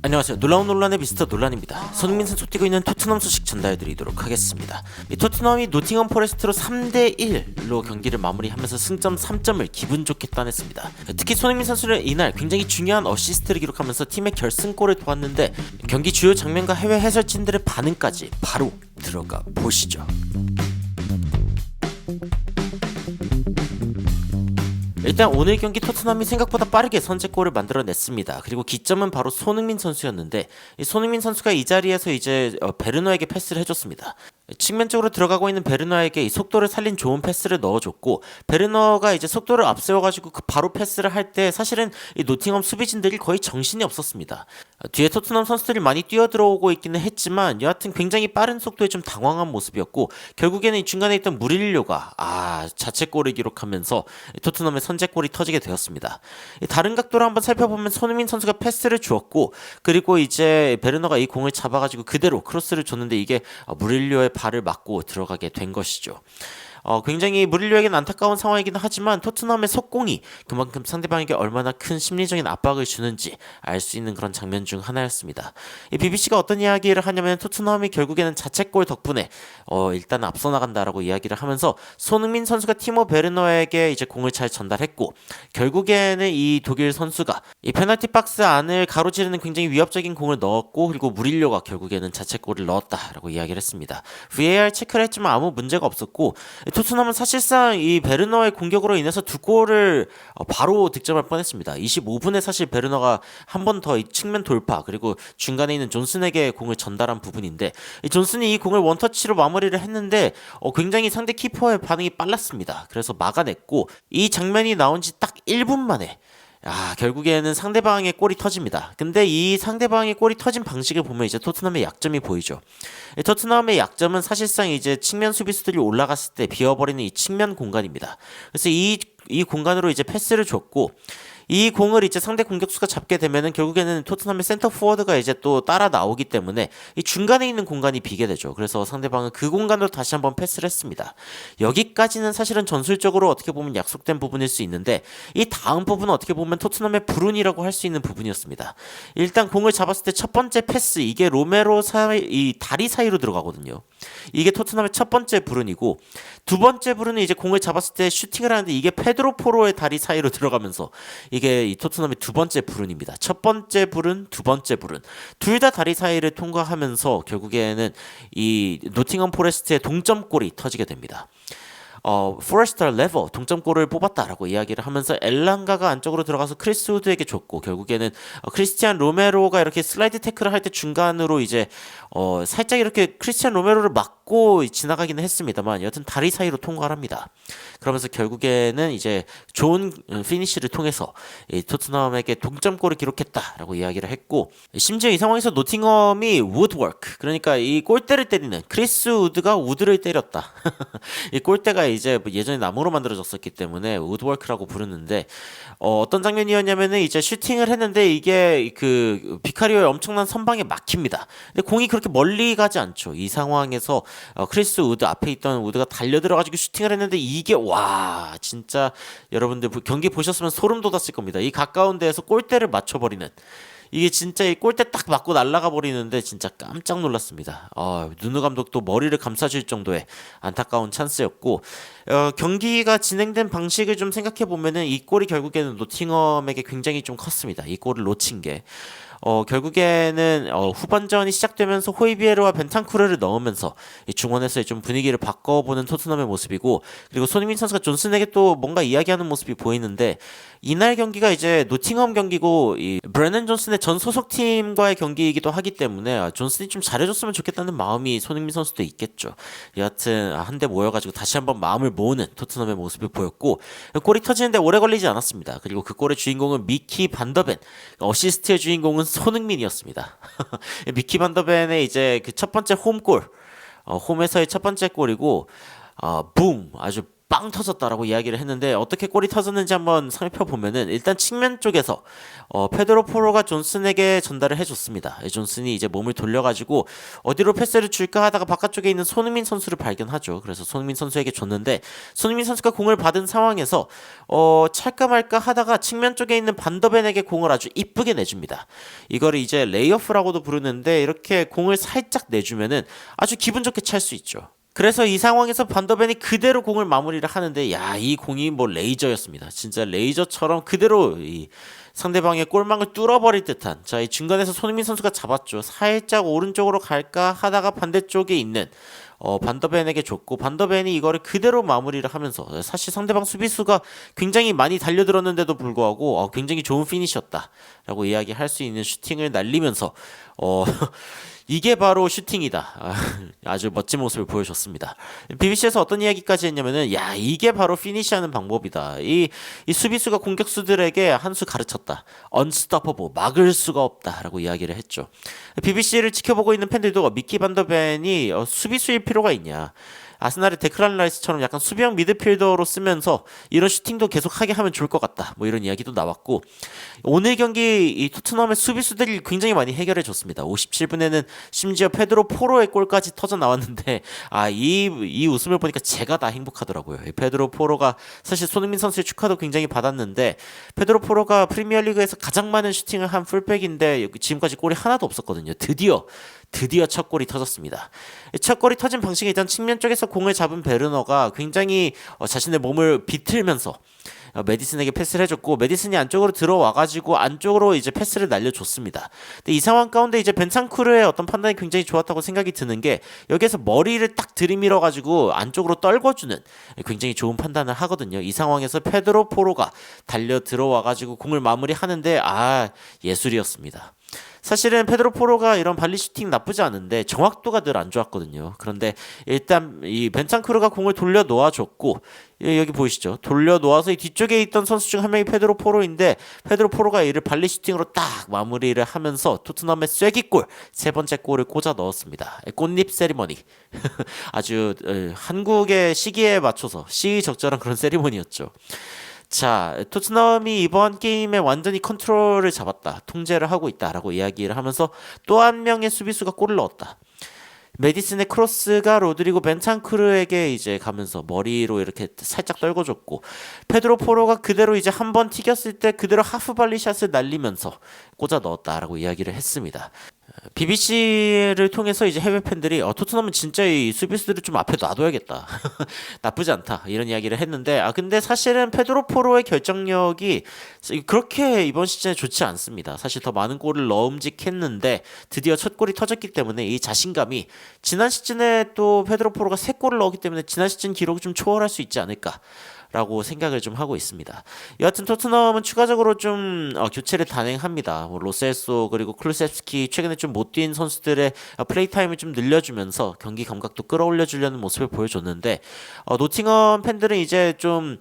안녕하세요. 놀라운 논란의 미스터 논란입니다. 손흥민 선수 뛰고 있는 토트넘 소식 전달해드리도록 하겠습니다. 이 토트넘이 노팅엄 포레스트로 3대1로 경기를 마무리하면서 승점 3점을 기분 좋게 따냈습니다. 특히 손흥민 선수는 이날 굉장히 중요한 어시스트를 기록하면서 팀의 결승골을 도왔는데 경기 주요 장면과 해외 해설진들의 반응까지 바로 들어가 보시죠. 일단 오늘 경기 토트넘이 생각보다 빠르게 선제골을 만들어냈습니다. 그리고 기점은 바로 손흥민 선수였는데 이 손흥민 선수가 이 자리에서 이제 베르너에게 패스를 해줬습니다. 측면 쪽으로 들어가고 있는 베르너에게 이 속도를 살린 좋은 패스를 넣어줬고, 베르너가 이제 속도를 앞세워가지고 바로 패스를 할 때 사실은 이 노팅엄 수비진들이 거의 정신이 없었습니다. 뒤에 토트넘 선수들이 많이 뛰어들어오고 있기는 했지만 여하튼 굉장히 빠른 속도에 좀 당황한 모습이었고, 결국에는 이 중간에 있던 무릴료가 자책골을 기록하면서 토트넘의 선제골이 터지게 되었습니다. 다른 각도로 한번 살펴보면 손흥민 선수가 패스를 주었고, 그리고 이제 베르너가 이 공을 잡아가지고 그대로 크로스를 줬는데 이게 무릴료의 발을 맞고 들어가게 된 것이죠. 굉장히 무릴료에게는 안타까운 상황이긴 하지만 토트넘의 속공이 그만큼 상대방에게 얼마나 큰 심리적인 압박을 주는지 알 수 있는 그런 장면 중 하나였습니다. 이 BBC가 어떤 이야기를 하냐면 토트넘이 결국에는 자책골 덕분에 일단 앞서 나간다라고 이야기를 하면서 손흥민 선수가 티모 베르너에게 이제 공을 잘 전달했고, 결국에는 이 독일 선수가 이 페널티 박스 안을 가로지르는 굉장히 위협적인 공을 넣었고, 그리고 무릴료가 결국에는 자책골을 넣었다라고 이야기를 했습니다. VAR 체크를 했지만 아무 문제가 없었고, 토트넘은 사실상 이 베르너의 공격으로 인해서 두 골을 바로 득점할 뻔했습니다. 25분에 사실 베르너가 한 번 더 이 측면 돌파, 그리고 중간에 있는 존슨에게 공을 전달한 부분인데, 이 존슨이 이 공을 원터치로 마무리를 했는데 굉장히 상대 키퍼의 반응이 빨랐습니다. 그래서 막아냈고, 이 장면이 나온 지 딱 1분 만에 결국에는 상대방의 골이 터집니다. 근데 이 상대방의 골이 터진 방식을 보면 이제 토트넘의 약점이 보이죠. 토트넘의 약점은 사실상 이제 측면 수비수들이 올라갔을 때 비어버리는 이 측면 공간입니다. 그래서 이 공간으로 이제 패스를 줬고, 이 공을 이제 상대 공격수가 잡게 되면은 결국에는 토트넘의 센터 포워드가 이제 또 따라 나오기 때문에 이 중간에 있는 공간이 비게 되죠. 그래서 상대방은 그 공간으로 다시 한번 패스를 했습니다. 여기까지는 사실은 전술적으로 어떻게 보면 약속된 부분일 수 있는데, 이 다음 부분은 어떻게 보면 토트넘의 불운이라고 할 수 있는 부분이었습니다. 일단 공을 잡았을 때 첫 번째 패스, 이게 로메로 이 다리 사이로 들어가거든요. 이게 토트넘의 첫 번째 불운이고, 두 번째 불운은 이제 공을 잡았을 때 슈팅을 하는데 이게 페드로 포로의 다리 사이로 들어가면서 이게 이 토트넘의 두 번째 불운입니다. 첫 번째 불운, 두 번째 불운, 둘 다 다리 사이를 통과하면서 결국에는 이 노팅엄 포레스트의 동점골이 터지게 됩니다. 포레스터 레버 동점골을 뽑았다라고 이야기를 하면서 엘랑가가 안쪽으로 들어가서 크리스 우드에게 줬고, 결국에는 크리스티안 로메로가 이렇게 슬라이드 태클을 할 때 중간으로 이제 살짝 이렇게 크리스티안 로메로를 막고 지나가기는 했습니다만 여튼 다리 사이로 통과를 합니다. 그러면서 결국에는 이제 좋은 피니시를 통해서 이 토트넘에게 동점골을 기록했다라고 이야기를 했고, 심지어 이 상황에서 노팅엄이 우드워크, 그러니까 이 골대를 때리는 크리스 우드가 우드를 때렸다. 이 골대가 이제 예전에 나무로 만들어졌었기 때문에 우드워크라고 부르는데, 어떤 장면이었냐면은 이제 슈팅을 했는데 이게 그 비카리오의 엄청난 선방에 막힙니다. 근데 공이 그렇게 멀리 가지 않죠. 이 상황에서 크리스 우드, 앞에 있던 우드가 달려 들어가지고 슈팅을 했는데 이게 진짜 여러분들 경기 보셨으면 소름 돋았을 겁니다. 이 가까운 데에서 골대를 맞춰버리는, 이게 진짜 이 골대 딱 맞고 날아가 버리는데 진짜 깜짝 놀랐습니다. 누누 감독도 머리를 감싸줄 정도의 안타까운 찬스였고, 경기가 진행된 방식을 좀 생각해 보면은 이 골이 결국에는 노팅엄에게 굉장히 좀 컸습니다. 이 골을 놓친 게. 결국에는 후반전이 시작되면서 호이비에르와 벤탄쿠르를 넣으면서 이 중원에서의 좀 분위기를 바꿔보는 토트넘의 모습이고, 그리고 손흥민 선수가 존슨에게 또 뭔가 이야기하는 모습이 보이는데, 이날 경기가 이제 노팅엄 경기고 이 브래넌 존슨의 전 소속팀과의 경기이기도 하기 때문에 존슨이 좀 잘해줬으면 좋겠다는 마음이 손흥민 선수도 있겠죠. 여하튼 한데 모여가지고 다시 한번 마음을 모으는 토트넘의 모습을 보였고, 골이 터지는데 오래 걸리지 않았습니다. 그리고 그 골의 주인공은 미키 반더벤, 어시스트의 주인공은 손흥민이었습니다. 미키 반더벤의 이제 그 첫 번째 홈골, 홈에서의 첫 번째 골이고, 붐, 아주 빵 터졌다라고 이야기를 했는데 어떻게 골이 터졌는지 한번 살펴보면은 일단 측면 쪽에서 페드로 포로가 존슨에게 전달을 해줬습니다. 존슨이 이제 몸을 돌려가지고 어디로 패스를 줄까 하다가 바깥쪽에 있는 손흥민 선수를 발견하죠. 그래서 손흥민 선수에게 줬는데 손흥민 선수가 공을 받은 상황에서 찰까 말까 하다가 측면 쪽에 있는 반더벤에게 공을 아주 이쁘게 내줍니다. 이거를 이제 레이오프라고도 부르는데 이렇게 공을 살짝 내주면은 아주 기분 좋게 찰 수 있죠. 그래서 이 상황에서 반더벤이 그대로 공을 마무리를 하는데 이 공이 뭐 레이저였습니다. 진짜 레이저처럼 그대로 이 상대방의 골망을 뚫어버릴 듯한 이 중간에서 손흥민 선수가 잡았죠. 살짝 오른쪽으로 갈까 하다가 반대쪽에 있는 반더벤에게 줬고 반더벤이 이거를 그대로 마무리를 하면서 사실 상대방 수비수가 굉장히 많이 달려들었는데도 불구하고 굉장히 좋은 피니시였다라고 이야기할 수 있는 슈팅을 날리면서 이게 바로 슈팅이다. 아주 멋진 모습을 보여줬습니다. BBC에서 어떤 이야기까지 했냐면은 이게 바로 피니시하는 방법이다. 이 수비수가 공격수들에게 한 수 가르쳤다. Unstoppable, 막을 수가 없다라고 이야기를 했죠. BBC를 지켜보고 있는 팬들도 미키 반더벤이 수비수일 필요가 있냐. 아스날의 데클란 라이스처럼 약간 수비형 미드필더로 쓰면서 이런 슈팅도 계속 하게 하면 좋을 것 같다. 뭐 이런 이야기도 나왔고 오늘 경기 이 토트넘의 수비수들이 굉장히 많이 해결해 줬습니다. 57분에는 심지어 페드로 포로의 골까지 터져 나왔는데 이 웃음을 보니까 제가 다 행복하더라고요. 페드로 포로가 사실 손흥민 선수의 축하도 굉장히 받았는데 페드로 포로가 프리미어리그에서 가장 많은 슈팅을 한 풀백인데 지금까지 골이 하나도 없었거든요. 드디어 첫 골이 터졌습니다. 첫 골이 터진 방식이 일단 측면 쪽에서 공을 잡은 베르너가 굉장히 자신의 몸을 비틀면서 메디슨에게 패스를 해줬고 메디슨이 안쪽으로 들어와가지고 안쪽으로 이제 패스를 날려줬습니다. 근데 이 상황 가운데 이제 벤탄쿠르의 어떤 판단이 굉장히 좋았다고 생각이 드는 게 여기에서 머리를 딱 들이밀어가지고 안쪽으로 떨궈주는 굉장히 좋은 판단을 하거든요. 이 상황에서 페드로 포로가 달려 들어와가지고 공을 마무리하는데 예술이었습니다. 사실은 페드로 포로가 이런 발리 슈팅 나쁘지 않은데 정확도가 늘 안 좋았거든요. 그런데 일단 이 벤탄쿠르가 공을 돌려 놓아줬고 여기 보이시죠? 돌려 놓아서 이 뒤쪽에 있던 선수 중 한 명이 페드로 포로인데 페드로 포로가 이를 발리 슈팅으로 딱 마무리를 하면서 토트넘의 쐐기골 세 번째 골을 꽂아 넣었습니다. 꽃잎 세리머니 아주 한국의 시기에 맞춰서 시의적절한 그런 세리머니였죠. 자, 토트넘이 이번 게임에 완전히 컨트롤을 잡았다. 통제를 하고 있다라고 이야기를 하면서 또 한 명의 수비수가 골을 넣었다. 메디슨의 크로스가 로드리고 벤탄쿠르에게 이제 가면서 머리로 이렇게 살짝 떨궈줬고 페드로 포로가 그대로 이제 한 번 튀겼을 때 그대로 하프 발리샷을 날리면서 꽂아 넣었다라고 이야기를 했습니다. BBC를 통해서 이제 해외 팬들이 토트넘은 진짜 이 수비수들을 좀 앞에 놔둬야겠다. 나쁘지 않다. 이런 이야기를 했는데 근데 사실은 페드로 포로의 결정력이 그렇게 이번 시즌에 좋지 않습니다. 사실 더 많은 골을 넣음직했는데 드디어 첫 골이 터졌기 때문에 이 자신감이 지난 시즌에 또 페드로 포로가 3골을 넣었기 때문에 지난 시즌 기록을 좀 초월할 수 있지 않을까 라고 생각을 좀 하고 있습니다. 여하튼 토트넘은 추가적으로 좀 교체를 단행합니다. 로셀소 그리고 클루셉스키 최근에 좀 못 뛴 선수들의 플레이 타임을 좀 늘려주면서 경기 감각도 끌어올려주려는 모습을 보여줬는데 노팅엄 팬들은 이제 좀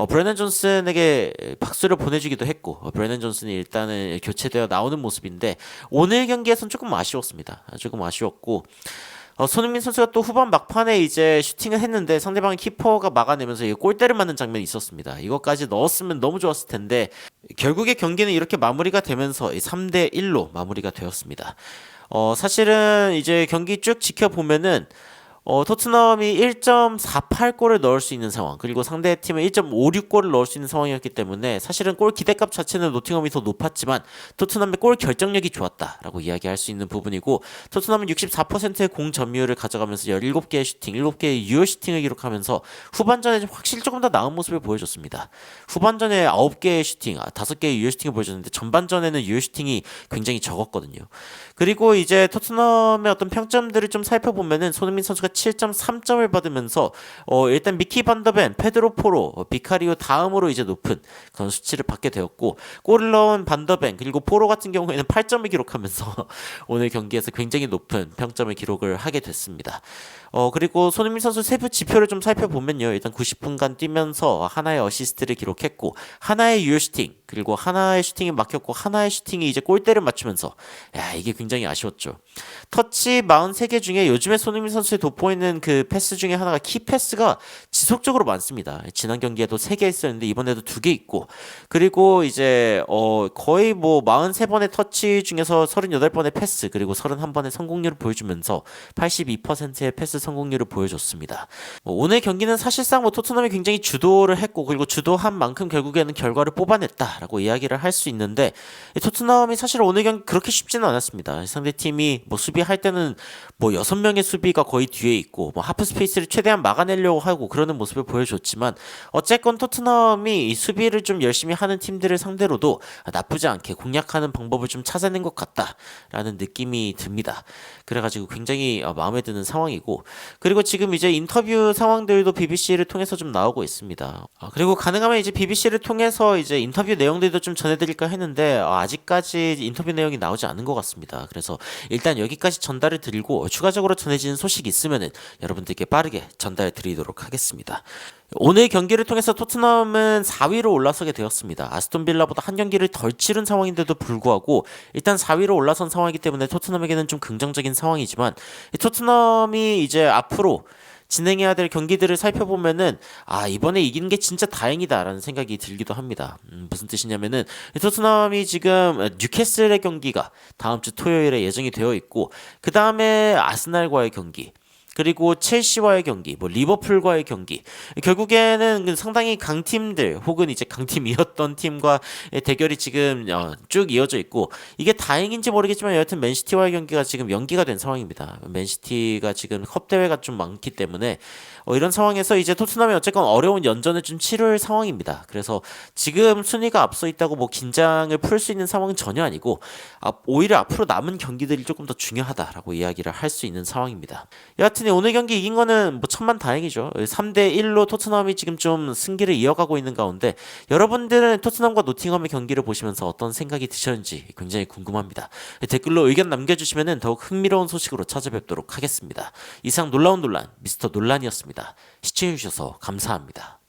브래넌 존슨에게 박수를 보내주기도 했고 브래넌 존슨이 일단은 교체되어 나오는 모습인데 오늘 경기에서는 조금 아쉬웠습니다. 조금 아쉬웠고 손흥민 선수가 또 후반 막판에 이제 슈팅을 했는데 상대방의 키퍼가 막아내면서 골대를 맞는 장면이 있었습니다. 이것까지 넣었으면 너무 좋았을 텐데 결국에 경기는 이렇게 마무리가 되면서 3대 1로 마무리가 되었습니다. 사실은 이제 경기 쭉 지켜보면은 토트넘이 1.48골을 넣을 수 있는 상황 그리고 상대 팀은 1.56골을 넣을 수 있는 상황이었기 때문에 사실은 골 기대값 자체는 노팅엄이 더 높았지만 토트넘의 골 결정력이 좋았다라고 이야기할 수 있는 부분이고 토트넘은 64%의 공 점유율을 가져가면서 17개의 슈팅, 7개의 유효 슈팅을 기록하면서 후반전에 확실히 조금 더 나은 모습을 보여줬습니다. 후반전에 9개의 슈팅, 5개의 유효 슈팅을 보여줬는데 전반전에는 유효 슈팅이 굉장히 적었거든요. 그리고 이제 토트넘의 어떤 평점들을 좀 살펴보면은 손흥민 선수가 7.3점을 받으면서 일단 미키 반더벤, 페드로 포로, 비카리오 다음으로 이제 높은 그런 수치를 받게 되었고 골을 넣은 반더벤 그리고 포로 같은 경우에는 8점을 기록하면서 오늘 경기에서 굉장히 높은 평점을 기록을 하게 됐습니다. 그리고 손흥민 선수 세부 지표를 좀 살펴보면요. 일단 90분간 뛰면서 하나의 어시스트를 기록했고 하나의 유효 슈팅 그리고 하나의 슈팅이 막혔고 하나의 슈팅이 이제 골대를 맞추면서 이게 굉장히 아쉬웠죠. 터치 43개 중에 요즘에 손흥민 선수의 도포 돋보이는 그 패스 중에 하나가 키 패스가 지속적으로 많습니다. 지난 경기에도 3개 있었는데 이번에도 2개 있고, 그리고 이제 거의 뭐 43번의 터치 중에서 38번의 패스, 그리고 31번의 성공률을 보여주면서 82%의 패스 성공률을 보여줬습니다. 오늘 경기는 사실상 뭐 토트넘이 굉장히 주도를 했고, 그리고 주도한 만큼 결국에는 결과를 뽑아냈다라고 이야기를 할 수 있는데, 토트넘이 사실 오늘 경기 그렇게 쉽지는 않았습니다. 상대팀이 뭐 수비할 때는 뭐 6명의 수비가 거의 뒤에 있고, 뭐 하프 스페이스를 최대한 막아내려고 하고 그러는 모습을 보여줬지만, 어쨌건 토트넘이 이 수비를 좀 열심히 하는 팀들을 상대로도 나쁘지 않게 공략하는 방법을 좀 찾아낸 것 같다라는 느낌이 듭니다. 그래가지고 굉장히 마음에 드는 상황이고, 그리고 지금 이제 인터뷰 상황들도 BBC를 통해서 좀 나오고 있습니다. 그리고 가능하면 이제 BBC를 통해서 이제 인터뷰 내용들도 좀 전해드릴까 했는데 아직까지 인터뷰 내용이 나오지 않은 것 같습니다. 그래서 일단 여기까지 전달을 드리고 추가적으로 전해지는 소식이 있으면은 여러분들께 빠르게 전달 드리도록 하겠습니다. 오늘 경기를 통해서 토트넘은 4위로 올라서게 되었습니다. 아스톤 빌라보다 한 경기를 덜 치른 상황인데도 불구하고 일단 4위로 올라선 상황이기 때문에 토트넘에게는 좀 긍정적인 상황이지만, 토트넘이 이제 앞으로 진행해야 될 경기들을 살펴보면은 이번에 이기는 게 진짜 다행이다라는 생각이 들기도 합니다. 무슨 뜻이냐면은 토트넘이 지금 뉴캐슬의 경기가 다음 주 토요일에 예정이 되어 있고, 그 다음에 아스날과의 경기, 그리고 첼시와의 경기, 뭐 리버풀과의 경기, 결국에는 상당히 강팀들 혹은 이제 강팀이었던 팀과 대결이 지금 쭉 이어져 있고, 이게 다행인지 모르겠지만 여하튼 맨시티와의 경기가 지금 연기가 된 상황입니다. 맨시티가 지금 컵 대회가 좀 많기 때문에 이런 상황에서 이제 토트넘이 어쨌건 어려운 연전을 좀 치룰 상황입니다. 그래서 지금 순위가 앞서 있다고 뭐 긴장을 풀 수 있는 상황은 전혀 아니고, 오히려 앞으로 남은 경기들이 조금 더 중요하다라고 이야기를 할 수 있는 상황입니다. 여하튼 오늘 경기 이긴 거는 뭐 천만 다행이죠. 3대1로 토트넘이 지금 좀 승기를 이어가고 있는 가운데, 여러분들은 토트넘과 노팅엄의 경기를 보시면서 어떤 생각이 드셨는지 굉장히 궁금합니다. 댓글로 의견 남겨주시면 더욱 흥미로운 소식으로 찾아뵙도록 하겠습니다. 이상 놀라운 논란 미스터 논란이었습니다. 시청해주셔서 감사합니다.